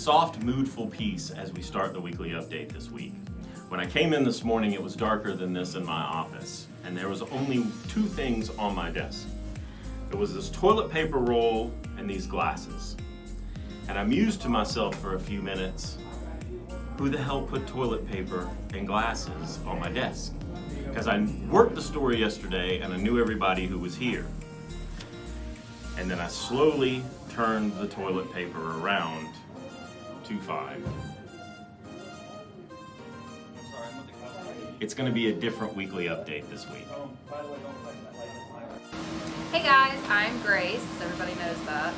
soft, moodful piece as we start the weekly update this week. When I came in this morning, it was darker than this in my office, and there was only two things on my desk. There was this toilet paper roll and these glasses. And I mused to myself for a few minutes, who the hell put toilet paper and glasses on my desk? Because I worked the store yesterday and I knew everybody who was here. And then I slowly turned the toilet paper around to 5. It's going to be a different weekly update this week. Hey guys, I'm Grace. Everybody knows that.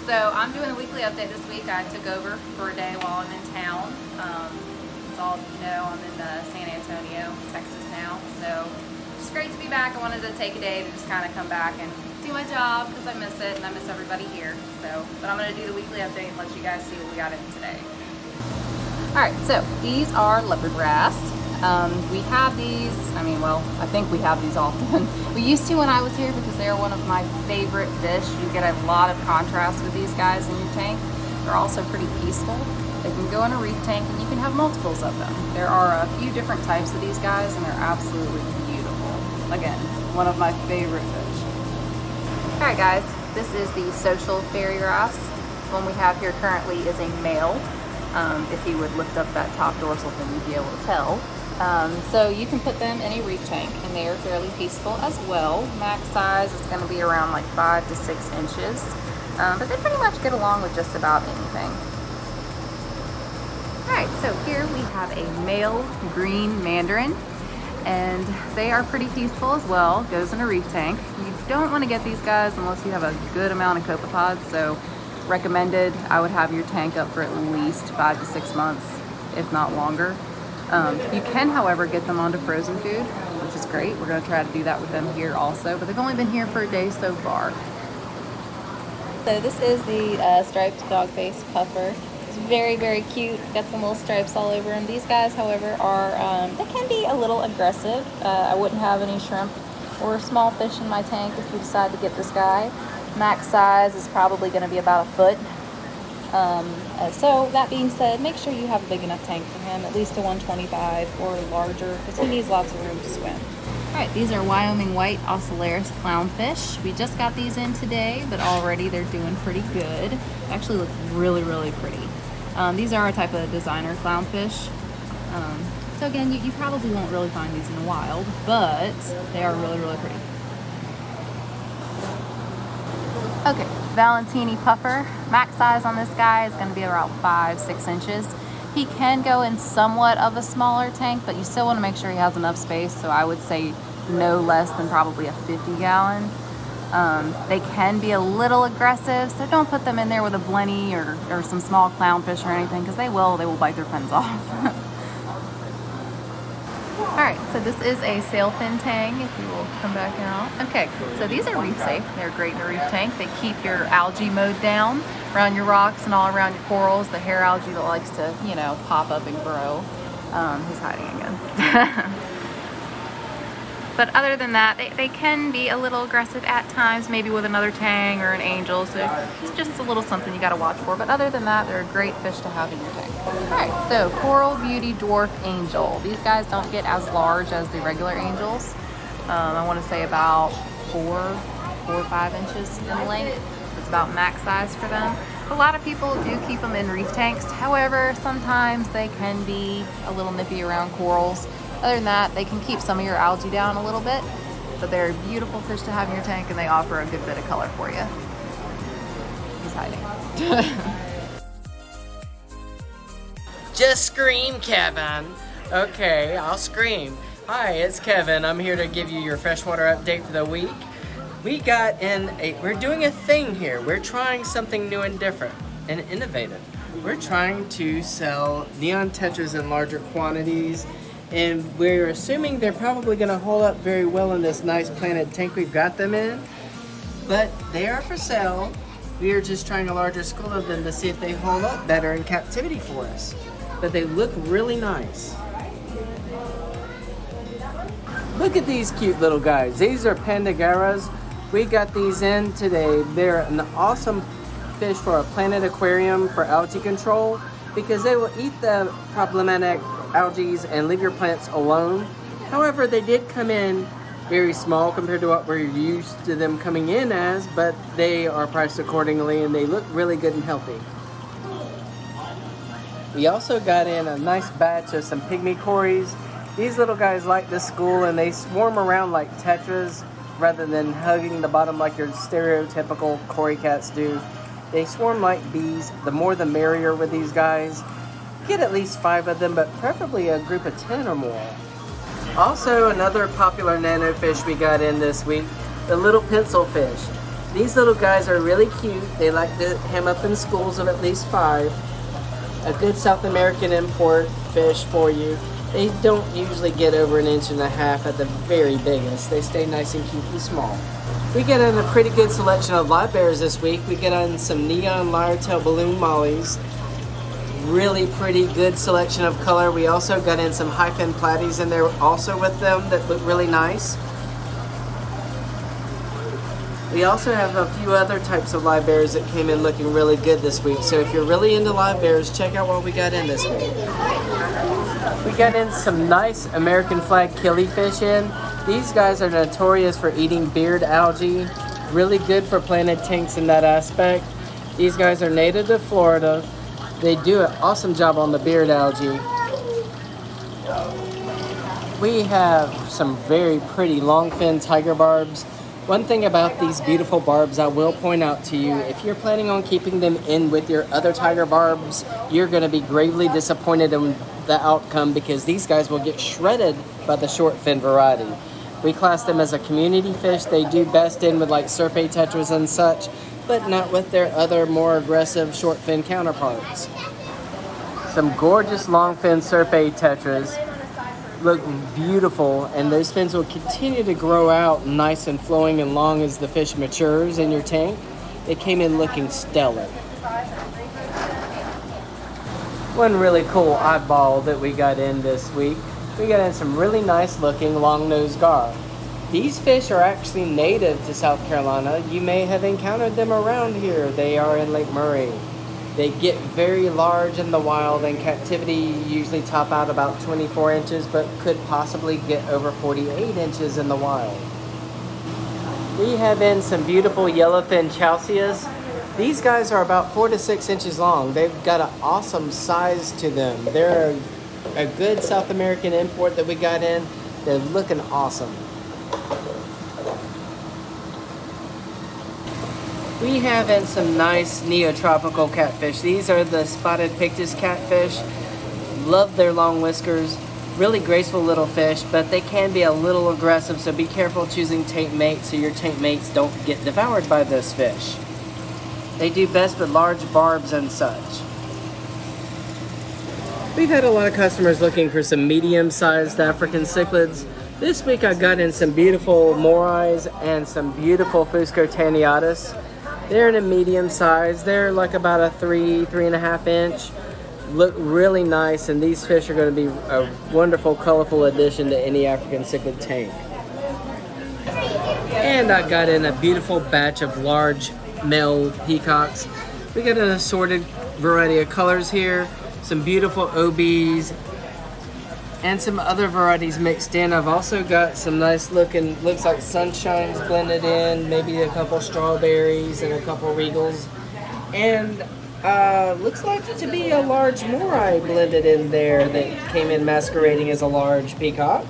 So I'm doing a weekly update this week. I took over for a day while I'm in town. As all of you know, I'm in San Antonio, Texas now. So it's great to be back. I wanted to take a day to just kind of come back and do my job because I miss it and I miss everybody here. So, but I'm going to do the weekly update and let you guys see what we got in today. Alright, so these are leopard wrasse. We have these, I think we have these often. We used to when I was here because they're one of my favorite fish. You get a lot of contrast with these guys in your tank. They're also pretty peaceful. They can go in a reef tank and you can have multiples of them. There are a few different types of these guys and they're absolutely beautiful. Again, one of my favorite fish. Alright guys, this is the social fairy wrasse. The one we have here currently is a male. If he would lift up that top dorsal fin, you'd be able to tell. So you can put them in a reef tank and they are fairly peaceful as well. Max size is going to be around like 5 to 6 inches. But they pretty much get along with just about anything. Alright, so here we have a male green mandarin. And they are pretty peaceful as well. Goes in a reef tank. You don't want to get these guys unless you have a good amount of copepods. So recommended, I would have your tank up for at least 5 to 6 months, if not longer. You can, however, get them onto frozen food, which is great. We're going to try to do that with them here also, but they've only been here for a day so far. So this is the striped dogface puffer. It's very, very cute. Got some little stripes all over him. These guys, however, are they can be a little aggressive. I wouldn't have any shrimp or small fish in my tank if you decide to get this guy. Max size is probably going to be about a foot. So that being said, make sure you have a big enough tank for him, at least a 125 or larger, because he needs lots of room to swim. Alright, these are Wyoming white Ocellaris clownfish. We just got these in today, but already they're doing pretty good. They actually look really, really pretty. These are a type of designer clownfish. So again, you probably won't really find these in the wild, but they are really, really pretty. Okay, Valentini puffer. Max size on this guy is going to be around 5-6 inches. He can go in somewhat of a smaller tank, but you still want to make sure he has enough space. So I would say no less than probably a 50-gallon. They can be a little aggressive, so don't put them in there with a blenny or some small clownfish or anything, because they will bite their fins off. Alright, so this is a SAILFIN tang, if you will come back out. Okay, so these are reef safe. They're great in a reef tank. They keep your algae mode down around your rocks and all around your corals. The hair algae that likes to, pop up and grow. He's hiding again. But other than that, they can be a little aggressive at times, maybe with another tang or an angel. So it's just a little something you got to watch for. But other than that, they're a great fish to have in your tank. Alright, so Coral Beauty Dwarf Angel. These guys don't get as large as the regular angels. I want to say about 4 or 5 inches in length. It's about max size for them. A lot of people do keep them in reef tanks. However, sometimes they can be a little nippy around corals. Other than that, they can keep some of your algae down a little bit, but they're beautiful fish to have in your tank and they offer a good bit of color for you. He's hiding. Just scream, Kevin. Okay, I'll scream. Hi, it's Kevin. I'm here to give you your freshwater update for the week. We're doing a thing here. We're trying something new and different and innovative. We're trying to sell neon tetras in larger quantities, and we're assuming they're probably going to hold up very well in this nice planted tank we've got them in. But they are for sale. We are just trying a larger school of them to see if they hold up better in captivity for us. But they look really nice. Look at these cute little guys. These are PANDA GARRAs. We got these in today. They're an awesome fish for a planted aquarium for algae control because they will eat the problematic algae and leave your plants alone. However, they did come in very small compared to what we're used to them coming in as, but they are priced accordingly and they look really good and healthy. We also got in a nice batch of some pygmy cories. These little guys like to school and they swarm around like tetras rather than hugging the bottom like your stereotypical cory cats do. They swarm like bees. The more the merrier with these guys. Get at least 5 of them, but preferably a group of 10 or more. Also, another popular nano fish we got in this week, the little pencil fish. These little guys are really cute. They like to hem up in schools of at least 5. A good South American import fish for you. They don't usually get over 1.5 inches at the very biggest. They stay nice and cute and small. We get in a pretty good selection of live bears this week. We get on some neon lyre-tail balloon mollies. Really pretty good selection of color. We also got in some high-fin platies in there also with them that look really nice. We also have a few other types of live bears that came in looking really good this week. So if you're really into live bears, check out what we got in this week. We got in some nice American flag killifish in. These guys are notorious for eating beard algae. Really good for planted tanks in that aspect. These guys are native to Florida. They do an awesome job on the beard algae. We have some very pretty longfin tiger barbs. One thing about these beautiful barbs I will point out to you, if you're planning on keeping them in with your other tiger barbs, you're going to be gravely disappointed in the outcome because these guys will get shredded by the short fin variety. We class them as a community fish. They do best in with like serpae tetras and such, but not with their other more aggressive short fin counterparts. Some gorgeous longfin serpae tetras. Look beautiful, and those fins will continue to grow out nice and flowing and long as the fish matures in your tank. They came in looking stellar. One really cool oddball that we got in this week, we got in some really nice looking long-nosed gar. These fish are actually native to South Carolina. You may have encountered them around here. They are in Lake Murray. They get very large in the wild. In captivity, usually top out about 24 inches, but could possibly get over 48 inches in the wild. We have in some beautiful yellowfin chalceas. These guys are about 4 to 6 inches long. They've got an awesome size to them. They're a good South American import that we got in. They're looking awesome. We have in some nice neotropical catfish. These are the spotted pictus catfish. Love their long whiskers. Really graceful little fish, but they can be a little aggressive, so be careful choosing tank mates so your tank mates don't get devoured by this fish. They do best with large barbs and such. We've had a lot of customers looking for some medium-sized African cichlids. This week I got in some beautiful morais and some beautiful Fusco tanniatus. They're in a medium size. They're like about a 3.5 inch. Look really nice, and these fish are going to be a wonderful, colorful addition to any African cichlid tank. And I got in a beautiful batch of large male peacocks. We got an assorted variety of colors here. Some beautiful OBs and some other varieties mixed in. I've also got some nice looking, looks like sunshines blended in, maybe a couple strawberries and a couple regals. And looks like to be a large morai blended in there that came in masquerading as a large peacock.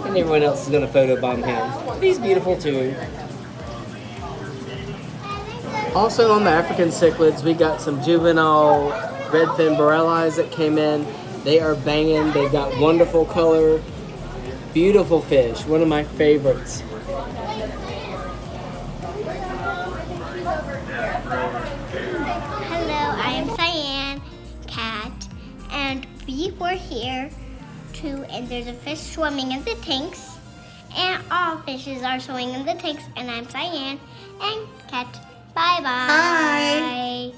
And everyone else is gonna photobomb him. He's beautiful too. Also on the African cichlids, we got some juvenile redfin borellis that came in. They are banging. They've got wonderful color. Beautiful fish. One of my favorites. Hello, I am Cyan Cat, and we were here too, and there's a fish swimming in the tanks, and all fishes are swimming in the tanks, and I'm Cyan and Cat. Bye bye. Hi.